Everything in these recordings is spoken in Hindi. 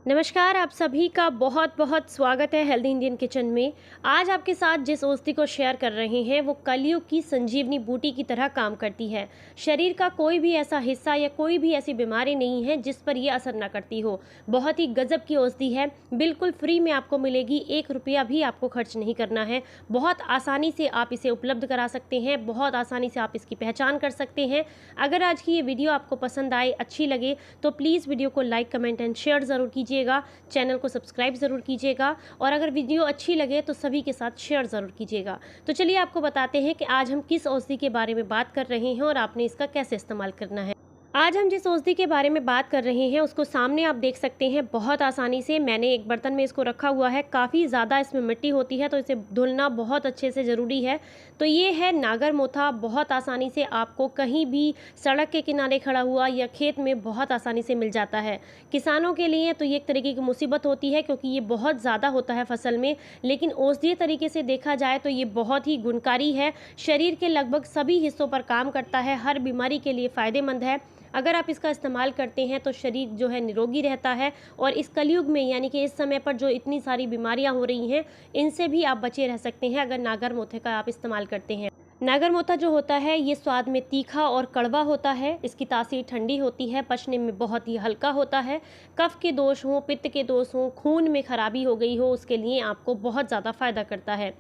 नमस्कार, आप सभी का बहुत बहुत स्वागत है हेल्दी इंडियन किचन में। आज आपके साथ जिस औषधि को शेयर कर रहे हैं वो कलयुग की संजीवनी बूटी की तरह काम करती है। शरीर का कोई भी ऐसा हिस्सा या कोई भी ऐसी बीमारी नहीं है जिस पर ये असर ना करती हो। बहुत ही गजब की औषधि है, बिल्कुल फ्री में आपको मिलेगी, 1 रुपया भी आपको खर्च नहीं करना है। बहुत आसानी से आप इसे उपलब्ध करा सकते हैं, बहुत आसानी से आप इसकी पहचान कर सकते हैं। अगर आज की ये वीडियो आपको पसंद आए, अच्छी लगे तो प्लीज़ वीडियो को लाइक, कमेंट एंड शेयर ज़रूर कीजिए, चैनल को सब्सक्राइब ज़रूर कीजिएगा और अगर वीडियो अच्छी लगे तो सभी के साथ शेयर ज़रूर कीजिएगा। तो चलिए आपको बताते हैं कि आज हम किस औषधि के बारे में बात कर रहे हैं और आपने इसका कैसे इस्तेमाल करना है। आज हम जिस औषधि के बारे में बात कर रहे हैं उसको सामने आप देख सकते हैं बहुत आसानी से। मैंने एक बर्तन में इसको रखा हुआ है, काफ़ी ज़्यादा इसमें मिट्टी होती है तो इसे धुलना बहुत अच्छे से ज़रूरी है। तो ये है नागर मोथा, बहुत आसानी से आपको कहीं भी सड़क के किनारे खड़ा हुआ या खेत में बहुत आसानी से मिल जाता है। किसानों के लिए तो ये एक तरीके की मुसीबत होती है क्योंकि ये बहुत ज़्यादा होता है फसल में, लेकिन औषधीय तरीके से देखा जाए तो ये बहुत ही गुणकारी है। शरीर के लगभग सभी हिस्सों पर काम करता है, हर बीमारी के लिए फ़ायदेमंद है। अगर आप इसका इस्तेमाल करते हैं तो शरीर जो है निरोगी रहता है और इस कलयुग में यानी कि इस समय पर जो इतनी सारी बीमारियां हो रही हैं इनसे भी आप बचे रह सकते हैं अगर नागर मोथे का आप इस्तेमाल करते हैं। नागर मोथा जो होता है ये स्वाद में तीखा और कड़वा होता है, इसकी तासीर ठंडी होती है, पचने में बहुत ही हल्का होता है। कफ के दोष हों, पित्त के दोष हों, खून में खराबी हो गई हो, उसके लिए आपको बहुत ज़्यादा फायदा करता है।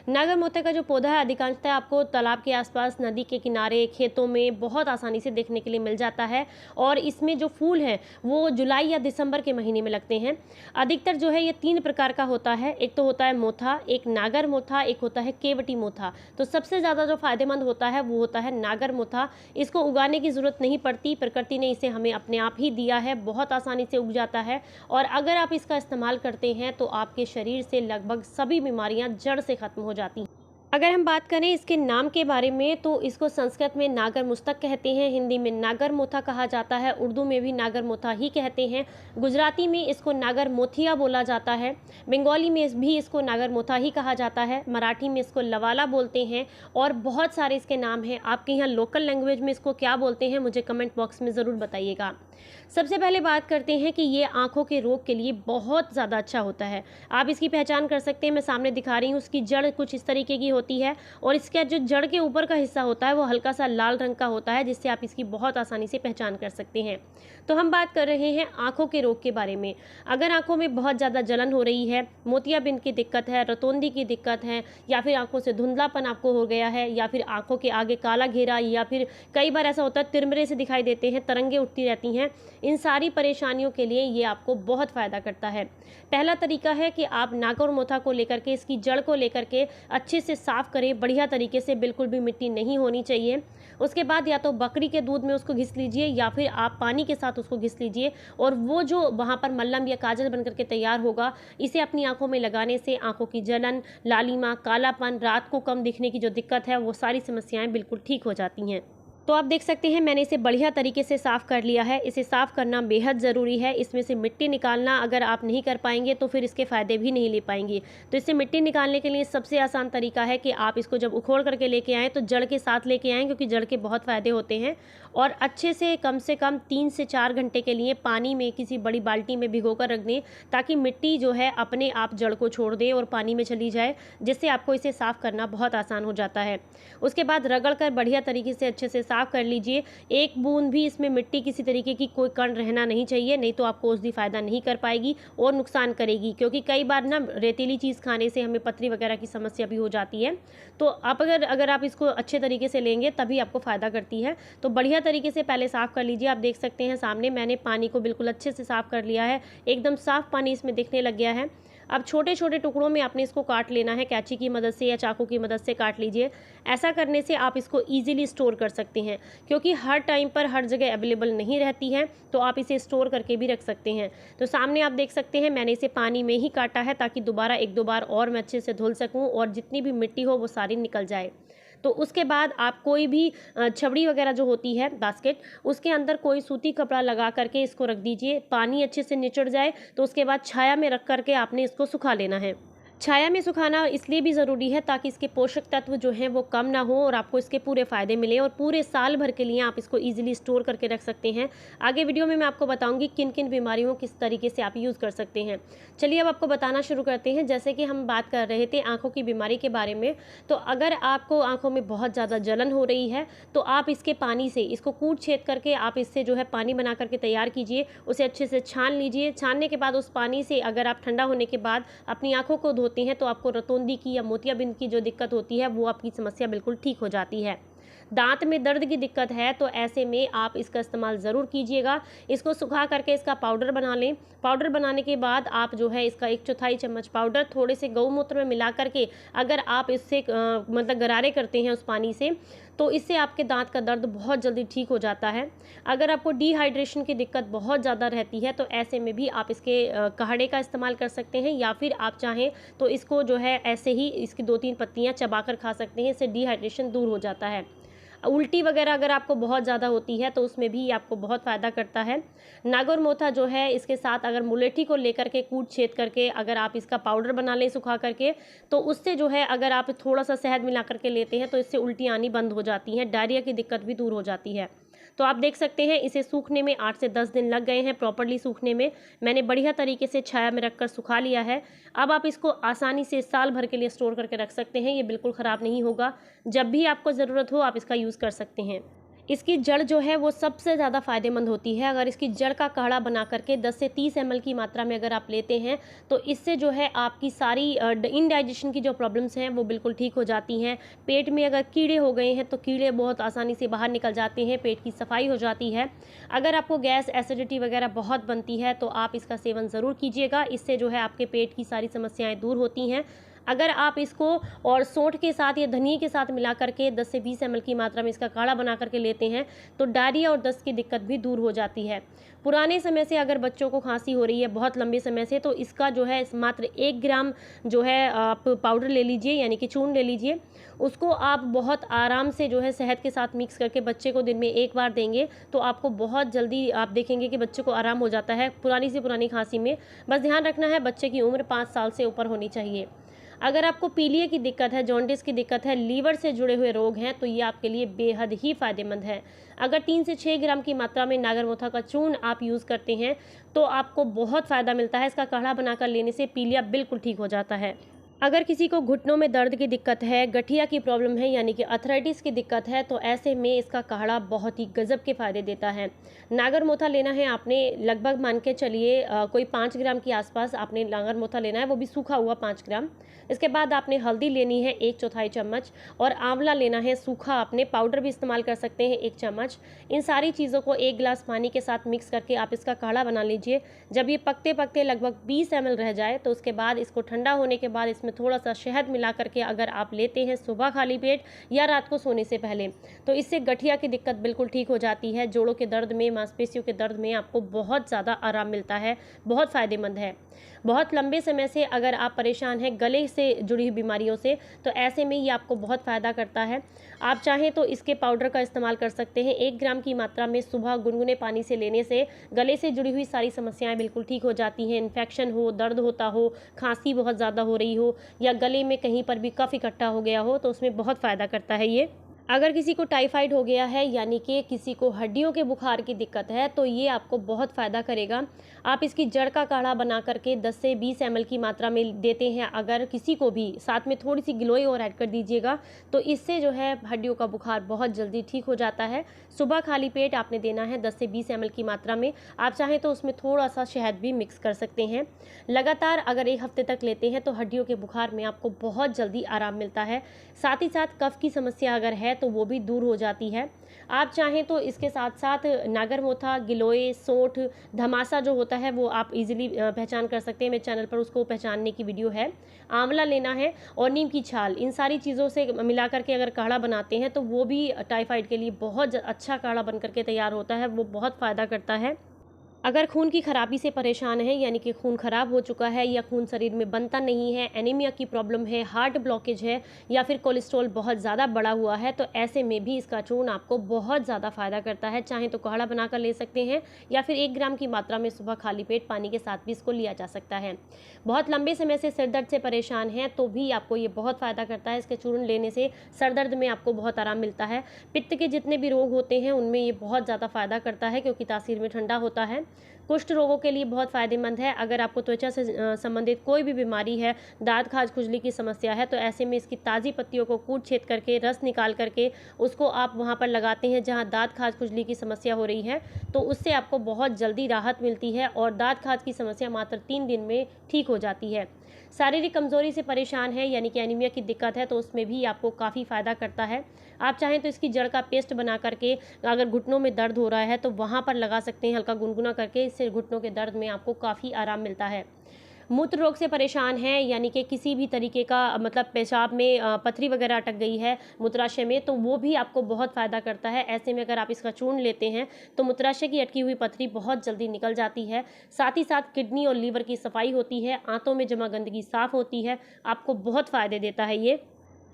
नागर मोथे का जो पौधा है अधिकांशतः आपको तालाब के आसपास, नदी के किनारे, खेतों में बहुत आसानी से देखने के लिए मिल जाता है और इसमें जो फूल हैं वो जुलाई या दिसंबर के महीने में लगते हैं। अधिकतर जो है ये 3 प्रकार का होता है, एक तो होता है मोथा, एक नागर मोथा, एक होता है केवटी मोथा। तो सबसे ज़्यादा फायदेमंद होता है वो होता है नागर मोथा। इसको उगाने की ज़रूरत नहीं पड़ती, प्रकृति ने इसे हमें अपने आप ही दिया है, बहुत आसानी से उग जाता है और अगर आप इसका इस्तेमाल करते हैं तो आपके शरीर से लगभग सभी बीमारियां जड़ से खत्म हो जाती हैं। अगर हम बात करें इसके नाम के बारे में तो इसको संस्कृत में नागर मुस्तक कहते हैं, हिंदी में नागर मोथा कहा जाता है, उर्दू में भी नागर मोथा ही कहते हैं, गुजराती में इसको नागर मोथिया बोला जाता है, बंगाली में भी इसको नागर मोथा ही कहा जाता है, मराठी में इसको लवाला बोलते हैं और बहुत सारे इसके नाम हैं। आपके यहाँ लोकल लैंग्वेज में इसको क्या बोलते हैं मुझे कमेंट बॉक्स में ज़रूर बताइएगा। सबसे पहले बात करते हैं कि ये आंखों के रोग के लिए बहुत ज़्यादा अच्छा होता है। आप इसकी पहचान कर सकते हैं, मैं सामने दिखा रही हूँ, उसकी जड़ कुछ इस तरीके की होती है और इसका जो जड़ के ऊपर का हिस्सा होता है वो हल्का सा लाल रंग का होता है जिससे आप इसकी बहुत आसानी से पहचान कर सकते हैं। तो हम बात कर रहे हैं आंखों के रोग के बारे में। अगर आंखों में बहुत ज़्यादा जलन हो रही है, मोतियाबिंद की दिक्कत है, रतौंधी की दिक्कत है या फिर आंखों से धुंधलापन आपको हो गया है या फिर आंखों के आगे काला घेरा या फिर कई बार ऐसा होता है तिरमिरे से दिखाई देते हैं, तरंगे उठती रहती हैं, इन सारी परेशानियों के लिए ये आपको बहुत फ़ायदा करता है। पहला तरीका है कि आप नागर मोथा को लेकर के, इसकी जड़ को लेकर के अच्छे से साफ़ करें बढ़िया तरीके से, बिल्कुल भी मिट्टी नहीं होनी चाहिए। उसके बाद या तो बकरी के दूध में उसको घिस लीजिए या फिर आप पानी के साथ उसको घिस लीजिए और वो जो वहाँ पर मल्लम या काजल बनकर के तैयार होगा, इसे अपनी आंखों में लगाने से आंखों की जलन, लालिमा, कालापन, रात को कम दिखने की जो दिक्कत है वो सारी समस्याएं बिल्कुल ठीक हो जाती हैं। तो आप देख सकते हैं मैंने इसे बढ़िया तरीके से साफ़ कर लिया है। इसे साफ़ करना बेहद ज़रूरी है। इसमें से मिट्टी निकालना अगर आप नहीं कर पाएंगे तो फिर इसके फ़ायदे भी नहीं ले पाएंगे। तो इससे मिट्टी निकालने के लिए सबसे आसान तरीका है कि आप इसको जब उखोड़ करके लेके आएँ तो जड़ के साथ लेके आएँ, क्योंकि जड़ के बहुत फ़ायदे होते हैं। और अच्छे से कम 3 से 4 घंटे के लिए पानी में किसी बड़ी बाल्टी में भिगो कर रख दें ताकि मिट्टी जो है अपने आप जड़ को छोड़ दे और पानी में चली जाए, जिससे आपको इसे साफ़ करना बहुत आसान हो जाता है। उसके बाद रगड़ कर बढ़िया तरीके से अच्छे से साफ़ कर लीजिए। एक बूंद भी इसमें मिट्टी किसी तरीके की कोई कण रहना नहीं चाहिए, नहीं तो आपको औषधि फ़ायदा नहीं कर पाएगी और नुकसान करेगी, क्योंकि कई बार ना रेतीली चीज़ खाने से हमें पथरी वगैरह की समस्या भी हो जाती है। तो आप अगर आप इसको अच्छे तरीके से लेंगे तभी आपको फ़ायदा करती है। तो बढ़िया तरीके से पहले साफ़ कर लीजिए। आप देख सकते हैं सामने मैंने पानी को बिल्कुल अच्छे से साफ़ कर लिया है, एकदम साफ़ पानी इसमें दिखने लग गया है। अब छोटे छोटे टुकड़ों में आपने इसको काट लेना है, कैंची की मदद से या चाकू की मदद से काट लीजिए। ऐसा करने से आप इसको ईजिली स्टोर कर सकते हैं, क्योंकि हर टाइम पर हर जगह अवेलेबल नहीं रहती है, तो आप इसे स्टोर करके भी रख सकते हैं। तो सामने आप देख सकते हैं मैंने इसे पानी में ही काटा है ताकि दोबारा 1-2 बार और मैं अच्छे से धुल सकूँ और जितनी भी मिट्टी हो वो सारी निकल जाए। तो उसके बाद आप कोई भी छबड़ी वगैरह जो होती है बास्केट, उसके अंदर कोई सूती कपड़ा लगा करके इसको रख दीजिए। पानी अच्छे से निचड़ जाए तो उसके बाद छाया में रख करके आपने इसको सुखा लेना है। छाया में सुखाना इसलिए भी ज़रूरी है ताकि इसके पोषक तत्व जो हैं वो कम ना हो और आपको इसके पूरे फ़ायदे मिलें और पूरे साल भर के लिए आप इसको ईज़िली स्टोर करके रख सकते हैं। आगे वीडियो में मैं आपको बताऊंगी किन किन बीमारियों किस तरीके से आप यूज़ कर सकते हैं। चलिए अब आपको बताना शुरू करते हैं। जैसे कि हम बात कर रहे थे आँखों की बीमारी के बारे में, तो अगर आपको आँखों में बहुत ज़्यादा जलन हो रही है तो आप इसके पानी से इसको कूट छेद करके आप इससे जो है पानी बना करके तैयार कीजिए, उसे अच्छे से छान लीजिए। छानने के बाद उस पानी से अगर आप ठंडा होने के बाद अपनी आँखों को होती हैं तो आपको रतौंधी की या मोतियाबिंद की जो दिक्कत होती है वो आपकी समस्या बिल्कुल ठीक हो जाती है। दांत में दर्द की दिक्कत है तो ऐसे में आप इसका इस्तेमाल ज़रूर कीजिएगा। इसको सुखा करके इसका पाउडर बना लें। पाउडर बनाने के बाद आप जो है इसका 1/4 चम्मच पाउडर थोड़े से गौमूत्र में मिला करके अगर आप इससे मतलब गरारे करते हैं उस पानी से, तो इससे आपके दांत का दर्द बहुत जल्दी ठीक हो जाता है। अगर आपको डिहाइड्रेशन की दिक्कत बहुत ज़्यादा रहती है तो ऐसे में भी आप इसके काढ़े का इस्तेमाल कर सकते हैं, या फिर आप चाहें तो इसको जो है ऐसे ही इसकी 2-3 पत्तियां चबाकर खा सकते हैं। इससे डिहाइड्रेशन दूर हो जाता है। उल्टी वगैरह अगर आपको बहुत ज़्यादा होती है तो उसमें भी आपको बहुत फ़ायदा करता है। नागर मोथा जो है इसके साथ अगर मुलेठी को लेकर के कूट छेद करके अगर आप इसका पाउडर बना लें सुखा करके, तो उससे जो है अगर आप थोड़ा सा शहद मिला करके लेते हैं तो इससे उल्टी आनी बंद हो जाती हैं, डायरिया की दिक्कत भी दूर हो जाती है। तो आप देख सकते हैं इसे सूखने में 8 से 10 दिन लग गए हैं प्रॉपर्ली सूखने में। मैंने बढ़िया तरीके से छाया में रखकर सुखा लिया है। अब आप इसको आसानी से साल भर के लिए स्टोर करके रख सकते हैं। ये बिल्कुल ख़राब नहीं होगा। जब भी आपको ज़रूरत हो आप इसका यूज़ कर सकते हैं। इसकी जड़ जो है वो सबसे ज़्यादा फ़ायदेमंद होती है। अगर इसकी जड़ का काढ़ा बना करके 10 से 30 ml की मात्रा में अगर आप लेते हैं तो इससे जो है आपकी सारी इनडाइजेशन की जो प्रॉब्लम्स हैं वो बिल्कुल ठीक हो जाती हैं। पेट में अगर कीड़े हो गए हैं तो कीड़े बहुत आसानी से बाहर निकल जाते हैं, पेट की सफाई हो जाती है। अगर आपको गैस एसिडिटी वगैरह बहुत बनती है तो आप इसका सेवन ज़रूर कीजिएगा। इससे जो है आपके पेट की सारी समस्याएँ दूर होती हैं। अगर आप इसको और सौंठ के साथ या धनिए के साथ मिला करके 10 से 20 ml की मात्रा में इसका काढ़ा बना करके लेते हैं तो डायरिया और दस्त की दिक्कत भी दूर हो जाती है। पुराने समय से अगर बच्चों को खांसी हो रही है बहुत लंबे समय से, तो इसका जो है मात्र 1 ग्राम जो है आप पाउडर ले लीजिए, यानी कि चूर्ण ले लीजिए। उसको आप बहुत आराम से जो है शहद के साथ मिक्स करके बच्चे को दिन में 1 बार देंगे तो आपको बहुत जल्दी आप देखेंगे कि बच्चे को आराम हो जाता है पुरानी से पुरानी खांसी में। बस ध्यान रखना है बच्चे की उम्र 5 साल से ऊपर होनी चाहिए। अगर आपको पीलिया की दिक्कत है, जॉन्डिस की दिक्कत है, लीवर से जुड़े हुए रोग हैं तो ये आपके लिए बेहद ही फ़ायदेमंद है। अगर 3 से 6 ग्राम की मात्रा में नागरमोथा का चूर्ण आप यूज़ करते हैं तो आपको बहुत फ़ायदा मिलता है। इसका काढ़ा बनाकर लेने से पीलिया बिल्कुल ठीक हो जाता है। अगर किसी को घुटनों में दर्द की दिक्कत है, गठिया की प्रॉब्लम है यानी कि अर्थराइटिस की दिक्कत है, तो ऐसे में इसका काढ़ा बहुत ही गजब के फ़ायदे देता है। नागर मोथा लेना है आपने, लगभग मान के चलिए कोई 5 ग्राम के आसपास आपने नागर मोथा लेना है, वो भी सूखा हुआ 5 ग्राम। इसके बाद आपने हल्दी लेनी है 1/4 चम्मच और आंवला लेना है सूखा, आपने पाउडर भी इस्तेमाल कर सकते हैं 1 चम्मच। इन सारी चीज़ों को 1 गिलास पानी के साथ मिक्स करके आप इसका काढ़ा बना लीजिए। जब ये पकते पकते लगभग 20 ml रह जाए तो उसके बाद इसको ठंडा होने के बाद इसमें थोड़ा सा शहद मिला करके अगर आप लेते हैं सुबह खाली पेट या रात को सोने से पहले, तो इससे गठिया की दिक्कत बिल्कुल ठीक हो जाती है। जोड़ों के दर्द में, मांसपेशियों के दर्द में आपको बहुत ज़्यादा आराम मिलता है, बहुत फ़ायदेमंद है। बहुत लंबे समय से अगर आप परेशान हैं गले से जुड़ी हुई बीमारियों से, तो ऐसे में ये आपको बहुत फ़ायदा करता है। आप चाहें तो इसके पाउडर का इस्तेमाल कर सकते हैं। 1 ग्राम की मात्रा में सुबह गुनगुने पानी से लेने से गले से जुड़ी हुई सारी समस्याएं बिल्कुल ठीक हो जाती हैं। इन्फेक्शन हो, दर्द होता हो, खांसी बहुत ज़्यादा हो रही हो या गले में कहीं पर भी कफ इकट्ठा हो गया हो, तो उसमें बहुत फ़ायदा करता है ये। अगर किसी को टाइफाइड हो गया है यानी कि किसी को हड्डियों के बुखार की दिक्कत है तो ये आपको बहुत फ़ायदा करेगा। आप इसकी जड़ का काढ़ा बना करके 10 से 20 ml की मात्रा में देते हैं अगर किसी को भी, साथ में थोड़ी सी गिलोय और ऐड कर दीजिएगा, तो इससे जो है हड्डियों का बुखार बहुत जल्दी ठीक हो जाता है। सुबह खाली पेट आपने देना है 10 से 20 ml की मात्रा में। आप चाहें तो उसमें थोड़ा सा शहद भी मिक्स कर सकते हैं। लगातार अगर 1 हफ्ते तक लेते हैं तो हड्डियों के बुखार में आपको बहुत जल्दी आराम मिलता है। साथ ही साथ कफ की समस्या अगर है तो वो भी दूर हो जाती है। आप चाहें तो इसके साथ साथ नागरमोथा, गिलोय, सौंठ, धमासा जो होता है वो आप इजीली पहचान कर सकते हैं। मेरे चैनल पर उसको पहचानने की वीडियो है। आंवला लेना है और नीम की छाल, इन सारी चीज़ों से मिला करके अगर काढ़ा बनाते हैं तो वो भी टाइफाइड के लिए बहुत अच्छा काढ़ा बन करके तैयार होता है, वो बहुत फ़ायदा करता है। अगर खून की खराबी से परेशान हैं, यानी कि खून खराब हो चुका है या खून शरीर में बनता नहीं है, एनीमिया की प्रॉब्लम है, हार्ट ब्लॉकेज है या फिर कोलेस्ट्रॉल बहुत ज़्यादा बढ़ा हुआ है, तो ऐसे में भी इसका चूर्ण आपको बहुत ज़्यादा फ़ायदा करता है। चाहे तो काढ़ा बनाकर ले सकते हैं या फिर 1 ग्राम की मात्रा में सुबह खाली पेट पानी के साथ भी इसको लिया जा सकता है। बहुत लंबे समय से सिर दर्द से परेशान हैं तो भी आपको ये बहुत फ़ायदा करता है। इसके चूर्ण लेने से सर दर्द में आपको बहुत आराम मिलता है। पित्त के जितने भी रोग होते हैं उनमें ये बहुत ज़्यादा फ़ायदा करता है, क्योंकि तासीर में ठंडा होता है। कुष्ठ रोगों के लिए बहुत फ़ायदेमंद है। अगर आपको त्वचा से संबंधित कोई भी बीमारी है, दाँत खाज खुजली की समस्या है, तो ऐसे में इसकी ताज़ी पत्तियों को कूट-छेद करके, रस निकाल करके उसको आप वहाँ पर लगाते हैं जहाँ दाँत खाज खुजली की समस्या हो रही है, तो उससे आपको बहुत जल्दी राहत मिलती है और दाँत खाज की समस्या मात्र 3 दिन में ठीक हो जाती है। शारीरिक कमज़ोरी से परेशान है, यानी कि एनीमिया की दिक्कत है, तो उसमें भी आपको काफ़ी फ़ायदा करता है। आप चाहें तो इसकी जड़ का पेस्ट बना करके, अगर घुटनों में दर्द हो रहा है तो वहाँ पर लगा सकते हैं, हल्का गुनगुना करके। इससे घुटनों के दर्द में आपको काफ़ी आराम मिलता है। मूत्र रोग से परेशान हैं, यानी कि किसी भी तरीके का मतलब पेशाब में पथरी वगैरह अटक गई है मूत्राशय में, तो वो भी आपको बहुत फ़ायदा करता है। ऐसे में अगर आप इसका चूर्ण लेते हैं तो मूत्राशय की अटकी हुई पथरी बहुत जल्दी निकल जाती है। साथ ही साथ किडनी और लीवर की सफाई होती है, आंतों में जमा गंदगी साफ़ होती है। आपको बहुत फ़ायदे देता है ये।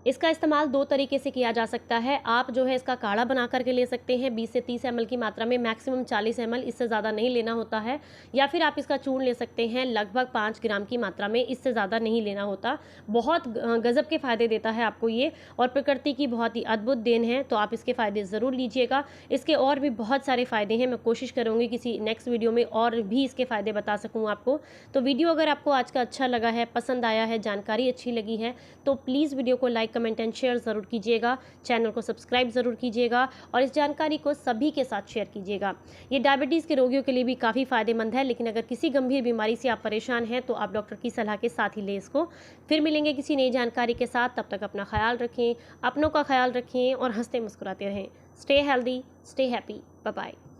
इसका इस्तेमाल 2 तरीके से किया जा सकता है। आप जो है इसका काढ़ा बना करके ले सकते हैं 20 से 30 ml की मात्रा में, मैक्सिमम 40 ml, इससे ज़्यादा नहीं लेना होता है। या फिर आप इसका चूर्ण ले सकते हैं लगभग 5 ग्राम की मात्रा में, इससे ज़्यादा नहीं लेना होता। बहुत गज़ब के फ़ायदे देता है आपको ये, और प्रकृति की बहुत ही अद्भुत देन है, तो आप इसके फ़ायदे ज़रूर लीजिएगा। इसके और भी बहुत सारे फ़ायदे हैं, मैं कोशिश करूँगी किसी नेक्स्ट वीडियो में और भी इसके फ़ायदे बता सकूँ आपको। तो वीडियो अगर आपको आज का अच्छा लगा है, पसंद आया है, जानकारी अच्छी लगी है, तो प्लीज़ वीडियो को लाइक, कमेंट एंड शेयर ज़रूर कीजिएगा। चैनल को सब्सक्राइब ज़रूर कीजिएगा और इस जानकारी को सभी के साथ शेयर कीजिएगा। ये डायबिटीज़ के रोगियों के लिए भी काफ़ी फ़ायदेमंद है, लेकिन अगर किसी गंभीर बीमारी से आप परेशान हैं तो आप डॉक्टर की सलाह के साथ ही लें इसको। फिर मिलेंगे किसी नई जानकारी के साथ, तब तक अपना ख्याल रखें, अपनों का ख्याल रखें और हंसते मुस्कुराते रहें। Stay healthy, stay happy, bye bye.